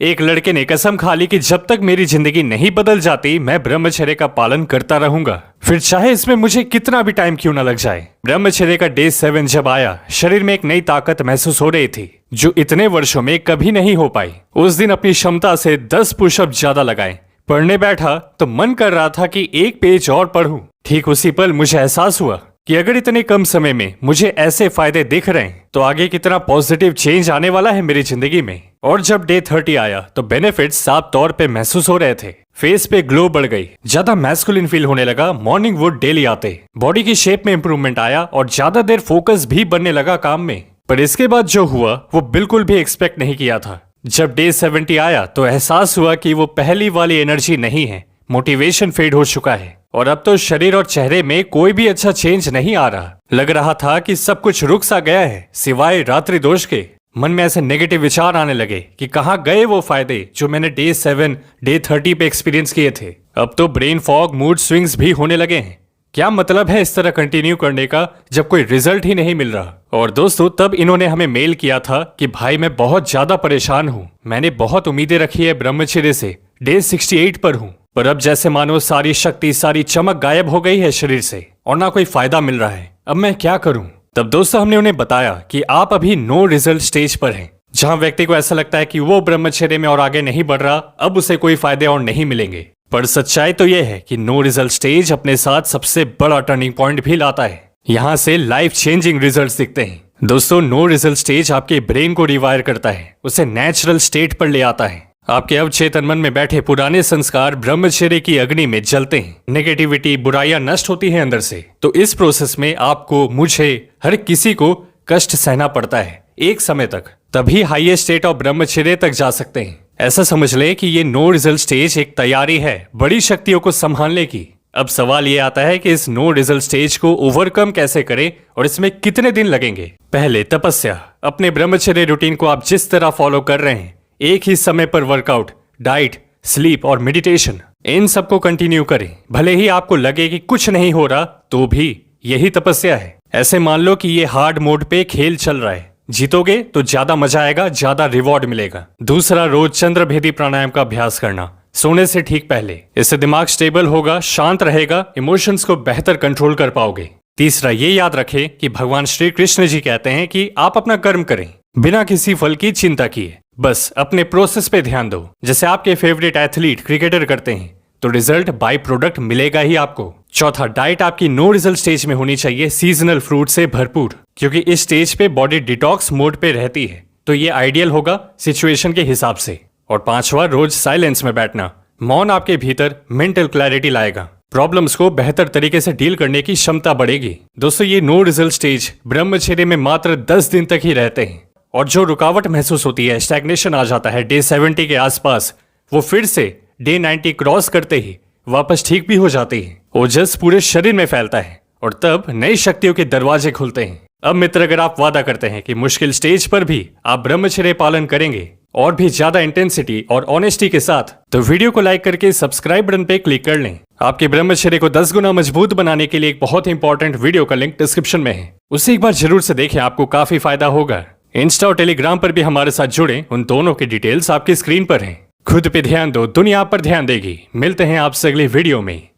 एक लड़के ने कसम खा ली कि जब तक मेरी जिंदगी नहीं बदल जाती मैं ब्रह्मचर्य का पालन करता रहूंगा, फिर चाहे इसमें मुझे कितना भी टाइम क्यों ना लग जाए। ब्रह्मचर्य का डे 7 जब आया, शरीर में एक नई ताकत महसूस हो रही थी जो इतने वर्षों में कभी नहीं हो पाई। उस दिन अपनी क्षमता से 10 पुशअप ज्यादा लगाए। पढ़ने बैठा तो मन कर रहा था कि एक पेज और पढूं। ठीक उसी पल मुझे एहसास हुआ कि अगर इतने कम समय में मुझे ऐसे फायदे दिख रहे हैं तो आगे कितना पॉजिटिव चेंज आने वाला है मेरी जिंदगी में। और जब डे 30 आया तो बेनिफिट्स साफ तौर पे महसूस हो रहे थे। फेस पे ग्लो बढ़ गई, ज्यादा मैस्कुलिन फील होने लगा, मॉर्निंग वुड डेली आते, बॉडी की शेप में इंप्रूवमेंट आया और ज्यादा देर फोकस भी बनने लगा काम में। पर इसके बाद जो हुआ वो बिल्कुल भी एक्सपेक्ट नहीं किया था। जब डे 70 आया तो एहसास हुआ कि वो पहली वाली एनर्जी नहीं है, मोटिवेशन फेड हो चुका है और अब तो शरीर और चेहरे में कोई भी अच्छा चेंज नहीं आ रहा। लग रहा था कि सब कुछ रुक सा गया है सिवाय रात्रि दोष के। मन में ऐसे नेगेटिव विचार आने लगे कि कहाँ गए वो फायदे जो मैंने डे 7 डे 30 पे एक्सपीरियंस किए थे। अब तो ब्रेन फॉग, मूड स्विंग्स भी होने लगे हैं। क्या मतलब है इस तरह कंटिन्यू करने का जब कोई रिजल्ट ही नहीं मिल रहा। और दोस्तों तब इन्होंने हमें मेल किया था कि भाई मैं बहुत ज्यादा परेशान हूँ, मैंने बहुत उम्मीदें रखी है ब्रह्मचर्य से, डे 68 पर हूँ, पर अब जैसे मानो सारी शक्ति, सारी चमक गायब हो गई है शरीर से और ना कोई फायदा मिल रहा है। अब मैं क्या करूं? तब दोस्तों हमने उन्हें बताया कि आप अभी नो रिजल्ट स्टेज पर हैं, जहां व्यक्ति को ऐसा लगता है कि वो ब्रह्मचर्य में और आगे नहीं बढ़ रहा, अब उसे कोई फायदे और नहीं मिलेंगे। पर सच्चाई तो यह है कि नो रिजल्ट स्टेज अपने साथ सबसे बड़ा टर्निंग पॉइंट भी लाता है। यहाँ से लाइफ चेंजिंग रिजल्ट दिखते हैं। दोस्तों नो रिजल्ट स्टेज आपके ब्रेन को रिवायर करता है, उसे नेचुरल स्टेट पर ले आता है। आपके अवचेतन मन में बैठे पुराने संस्कार ब्रह्मचर्य की अग्नि में जलते हैं, नेगेटिविटी, बुराइयां नष्ट होती हैं अंदर से। तो इस प्रोसेस में आपको, मुझे, हर किसी को कष्ट सहना पड़ता है एक समय तक, तभी हाईएस्ट स्टेट ऑफ ब्रह्मचर्य तक जा सकते हैं। ऐसा समझ ले कि ये नो रिजल्ट स्टेज एक तैयारी है बड़ी शक्तियों को संभालने की। अब सवाल ये आता है कि इस नो रिजल्ट स्टेज को ओवरकम कैसे करें और इसमें कितने दिन लगेंगे। पहले तपस्या। अपने ब्रह्मचर्य रूटीन को आप जिस तरह फॉलो कर रहे हैं, एक ही समय पर वर्कआउट, डाइट, स्लीप और मेडिटेशन, इन सबको कंटिन्यू करें। भले ही आपको लगे कि कुछ नहीं हो रहा तो भी यही तपस्या है। ऐसे मान लो कि ये हार्ड मोड पे खेल चल रहा है, जीतोगे तो ज्यादा मजा आएगा, ज्यादा रिवॉर्ड मिलेगा। दूसरा, रोज चंद्रभेदी प्राणायाम का अभ्यास करना सोने से ठीक पहले। इससे दिमाग स्टेबल होगा, शांत रहेगा, इमोशंस को बेहतर कंट्रोल कर पाओगे। तीसरा, ये याद रखें कि भगवान श्री कृष्ण जी कहते हैं कि आप अपना कर्म करें बिना किसी फल की चिंता किए, बस अपने प्रोसेस पे ध्यान दो। जैसे आपके फेवरेट एथलीट, क्रिकेटर करते हैं तो रिजल्ट बाय प्रोडक्ट मिलेगा ही आपको। चौथा, डाइट आपकी नो रिजल्ट स्टेज में होनी चाहिए सीजनल फ्रूट से भरपूर, क्योंकि इस स्टेज पे बॉडी डिटॉक्स मोड पे रहती है, तो ये आइडियल होगा सिचुएशन के हिसाब से। और पांचवा, रोज साइलेंस में बैठना। मौन आपके भीतर मेंटल क्लैरिटी लाएगा, प्रॉब्लम्स को बेहतर तरीके से डील करने की क्षमता बढ़ेगी। दोस्तों ये नो रिजल्ट स्टेज ब्रह्मचर्य में मात्र 10 दिन तक ही रहते हैं और जो रुकावट महसूस होती है, स्टैग्नेशन आ जाता है डे 70 के आसपास, वो फिर से डे 90 क्रॉस करते ही वापस ठीक भी हो जाती है। ओजस पूरे शरीर में फैलता है और तब नई शक्तियों के दरवाजे खुलते हैं। अब मित्र, अगर आप वादा करते हैं कि मुश्किल स्टेज पर भी आप ब्रह्मचर्य पालन करेंगे और भी ज्यादा इंटेंसिटी और ऑनेस्टी के साथ, तो वीडियो को लाइक करके सब्सक्राइब बटन पे क्लिक कर लें। आपके ब्रह्मचर्य को 10 गुना मजबूत बनाने के लिए एक बहुत इंपॉर्टेंट वीडियो का लिंक डिस्क्रिप्शन में है, उसे एक बार जरूर से देखें, आपको काफी फायदा होगा। इंस्टा और टेलीग्राम पर भी हमारे साथ जुड़े, उन दोनों की डिटेल्स आपकी स्क्रीन पर हैं। खुद पे ध्यान दो, दुनिया आप पर ध्यान देगी। मिलते हैं आपसे अगली वीडियो में।